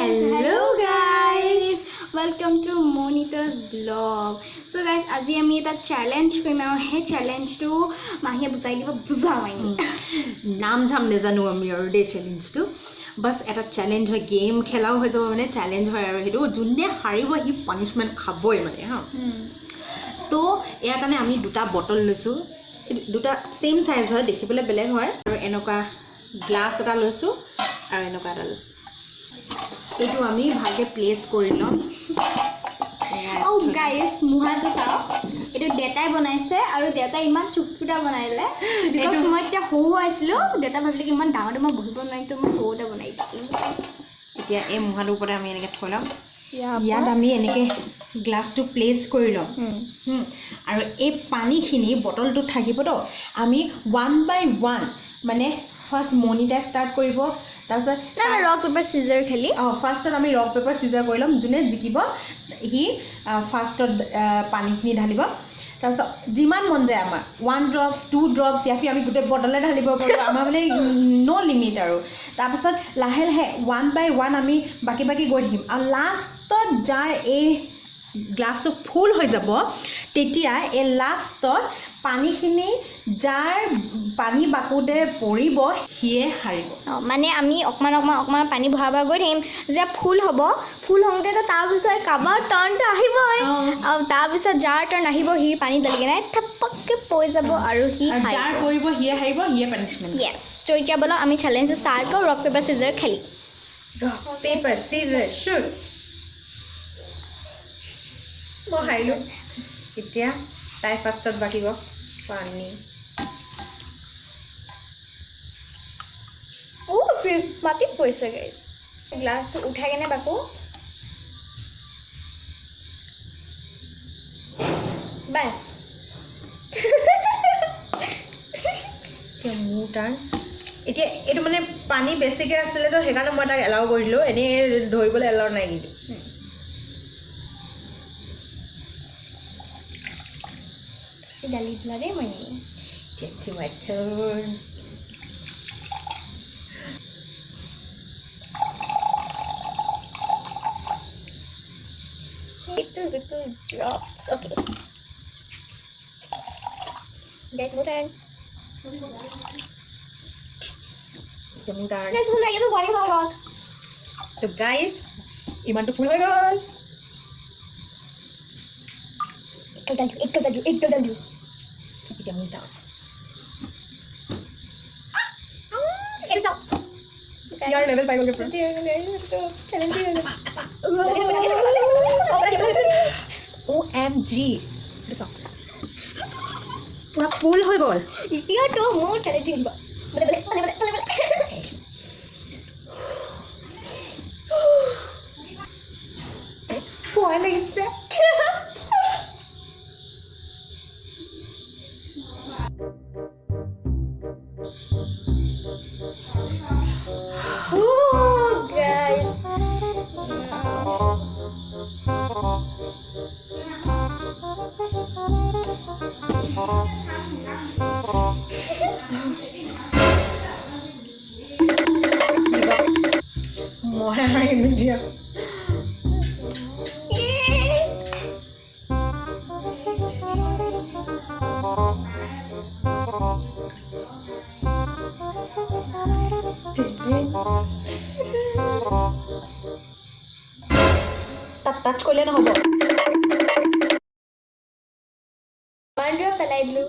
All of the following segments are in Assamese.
Hello guys, welcome to Mounita's vlog. So guys, আজি আমি এটা চ্যালেঞ্জ কৰিম আৰু হে চ্যালেঞ্জটো মাহিয়ে বুজাই দিব বুজাওনি নাম জাম নেজানো আমি আৰু ডে চ্যালেঞ্জটো বাস এটা চ্যালেঞ্জ হয় গেম খেলাও হৈ যাব মানে চ্যালেঞ্জ হয় আৰু হেতু যোনে হাৰিব হি পানিশমেন্ট খাবই মানে হা তো ইয়াৰ কাৰণে আমি দুটা বটল লৈছো দুটা সেম সাইজ হয় দেখিবলৈ বেলেগ হয় আৰু এনেকুৱা গ্লাস এটা লৈছো আৰু এনেকুৱা এটা লৈছো এইটো আমি ভালকে প্লেস কৰি লম ও গাইস মুহাটো চাও এটো ডেটাই বনাইছে আৰু ডেটা ইমান চুপচুটা বনাইলে বিকজ মই এতিয়া হৌ আইছিলো ডেটা ভাবিলে কি ইমান ডাঙৰ মই বহিব নোৱাৰিম তো মই হৌটা বনাই দিছিলো এতিয়া এই মুহাটো ওপৰত আমি এনেকৈ থৈ লম ইয়াত আমি এনেকৈ গ্লাসটো প্লেস কৰি লম আৰু এই পানীখিনি বটলটো থাকিব তো আমি 1 বাই 1 মানে ফার্স্ট মনিটা স্টার্ট কৰিব তাৰপিছত না ৰক পেপাৰ সিজাৰ খেলি ফাৰ্স্টত আমি ৰক পেপাৰ সিজাৰ কৰি লম যোনে জিকিব হি ফাৰ্স্টত পানীখিনি ঢালিব তাৰপিছত যিমান মন যায় আমাৰ 1 ড্ৰপস 2 ড্ৰপস ইয়াফি আমি গোটে বটলে ঢালিব পাৰো আমাৰ মানে নো লিমিট আৰু তাৰপিছত লাহে লাহে 1 বাই 1 আমি বাকি গৈ থাকিম আৰু লাষ্টত যাৰ এই গ্লাসটো ফুল হৈ যাব তেতিয়া এই লাষ্টত পানীখিনি যাৰ পানী বাকুতে পৰিব হিয়ে হাৰিব মানে আমি অকমান পানী ভৰাবা গৈ থাকিম যে ফুল হ'ব ফুল হওঁতে তো তাৰ পিছত কাবাৰ টাৰ্ণটো আহিবই আৰু তাৰ পিছত যাৰ টাৰ্ণ আহিব হি পানী দলিকে নাই থপককে পৰি যাব আৰু হি যাৰ পৰিব হিয়ে হাৰিব হিয়ে পানিশমেন্ট ইয়েস তো এতিয়া বলো আমি চ্যালেঞ্জ স্টাৰ্ট কৰো ৰক পেপাৰ সিজাৰ খেলি ৰক পেপাৰ সিজাৰ শুট মই হাৰিলো এতিয়া তাই ফাৰ্ষ্টত বাকিব পানী ও ফ্ৰি মাটি পয়সা গাইস গ্লাস উঠাই কেনে বাকো বাস এতিয়া মোৰ টাৰ্ণ এতিয়া এইটো মানে পানী বেছিকৈ আছিলে তো সেইকাৰণে মই তাক এলাউ কৰিলোঁ এনেই ধৰিবলৈ এলাউ নাই কিন্তু ডালি দিলা দেই মই It's my turn. Little drops. Okay. Guys, my turn. Guys, full guys, body for God. So guys, iman to full হৈ গ'ল এক W. এতিয়া মোৰ টাৰ্ণ It's up. ইয়াৰ লেভেল পাই গ'ল Challenge. OMG দিছা পুৰা ফুল হৈ গ'ল এতিয়া তো মোৰ চ্যালেঞ্জিং হ'ব বলে ভয় লাগিছে guys. মই হাৰিম এতিয়া তাত টাচ কৰিলে নহ'ব বান্ডৰ পেলাই দিলো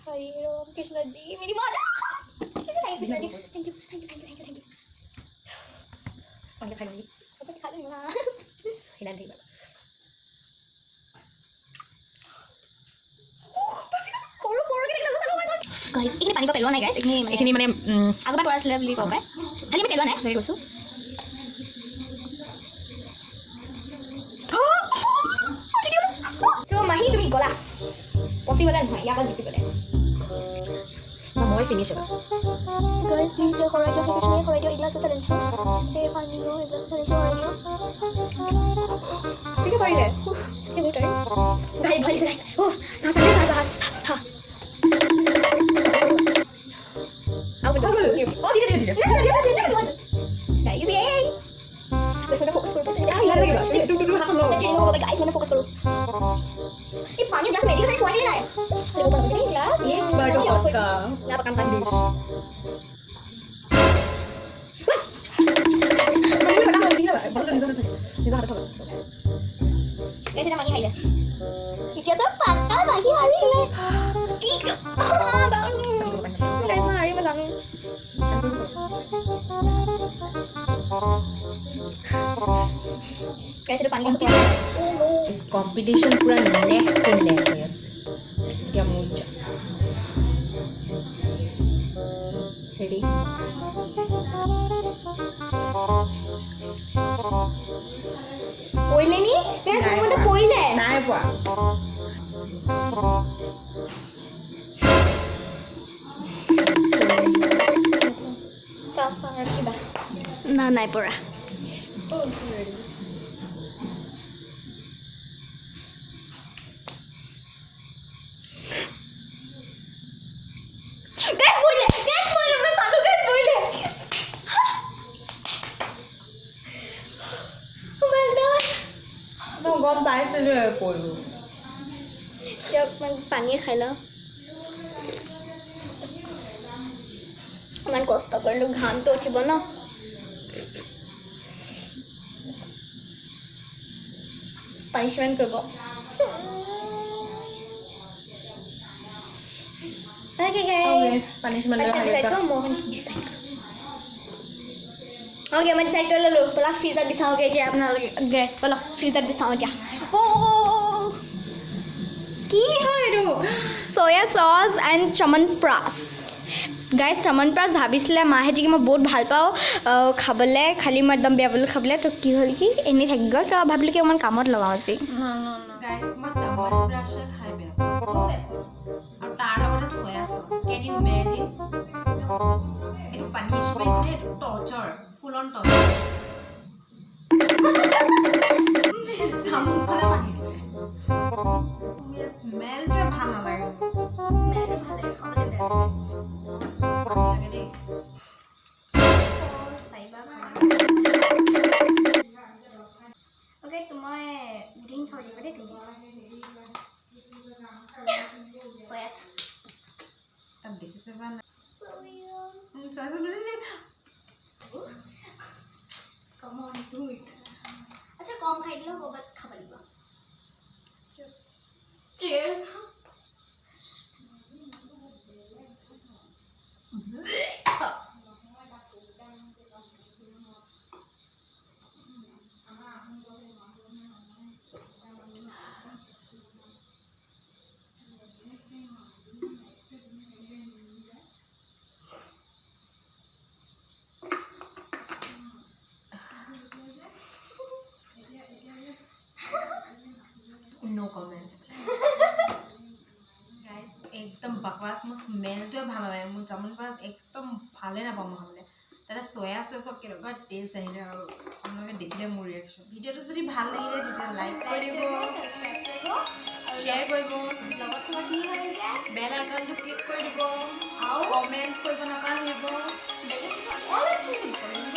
हरे राम कृष्ण जी मेरी माता कृष्ण जी थैंक यू পানী খাই নেকি ऐसे खा लेना হিলান থাকিবা गाइस इखिनि पानी पेलोৱা নাই गाइस এইখিনি মানে আগবা পৰা আছিল বুলি কব পায় খালি আমি পেলোৱা নাই সৰি কৈছো তো মাহি তুমি গলা পসিবল নহয় ইয়াৰ পৰা জিকিবলৈ we finish it. Guys, please हराई दियो कुछ नहीं हराई दियो इधर से चैलेंज ए पानी हो इधर से चैलेंज हराई दियो ठीक है पड़ी गए ये बहुत है गाइस भली से गाइस ओह सांस ले बाहर हां आओ Oh, did it. गाइस ये guys mana fokus करो बस Ah, यार लगे तू हाथ लो चलिए लो गाइस mana fokus करो ये पानी ग्लास में से क्वांटिटी लाए अरे ऊपर में ग्लास एक बार तो पक्का ना पकान पानी बस कैसे ना मांगी खाइले किया तो पक्का मांगी मारी ले की हां गाइस ना हारी में जानो कैसे तो पानी का इस कंपटीशन पूरा नेक टू नेक हो আছে क्या मोर चांस रेडी পইলে নি গাইস মনে পইলে নাই পা Salsa kiba. Na nai pora. Oh, ready. Guys, boile. मैं सालू guys boile. Well done. No, gom paise le poisu. जब मैं पानी खाई लो मन कष्ट करलो घाम तो उठिब न पनिशमेंट करब ओके गाइस पनिशमेंट ले को मोहन डिसाइड ओके मैं डिसाइड कर लो पहला फ्रीजर बिछाओगे जे अपना गैस पहला फ्रीजर बिछाओ जा ओ কি হয় এটো soya sauce and Chyawanprash guys Chyawanprash भाबिছিলে माहेति कि मैं बहुत ভাল পাও খাবলে খালি মই একদম বেয়া বলে খাবলে তো কি হল কি এনি থাকি গল তো ভাবিলে কি মন কামত লগাও জি গাইস মই চমনপ্রাস খাই বেয়া আৰু তাৰ লগতে soya sauce can you imagine এটো পানিশমেন্ট নে টৰ্চাৰ ফুল অন টৰ্চাৰ সামুস খলা পানি স্মেল তো ভাল নালাগে স্মেল তো ভাল লাগে খাবলে বেয়া লাগে দেই সাইবা ओके तो मैं ग्रीन खाओ जे बडे सोया सॉस तब देखिसे बा सोया सोया सॉस बुझिले कम ऑन डू इट अच्छा कम खाइ दिलो बात खाबलिबा just cheers No comments. Guys, एकदम बकवास मो स्मेल तो ভাল লাগে মো চমনপ্রাস একদম ভালে না পাম খাবলে তারে সোয়া সস কেনেকুৱা টেষ্ট আহিলে আৰু আপোনালোকে দেখিলে মোৰ ৰিঅ্যাকচন ভিডিওটো যদি ভাল লাগিলে তেতিয়া লাইক কৰিব সাবস্ক্ৰাইব কৰিব শেয়াৰ কৰিব লগত থকা কি হৈছে বেল আইকনটো ক্লিক কৰি দিব আৰু কমেন্ট কৰিব নাপাহৰিব বেলেগ অল ক্লিক কৰিব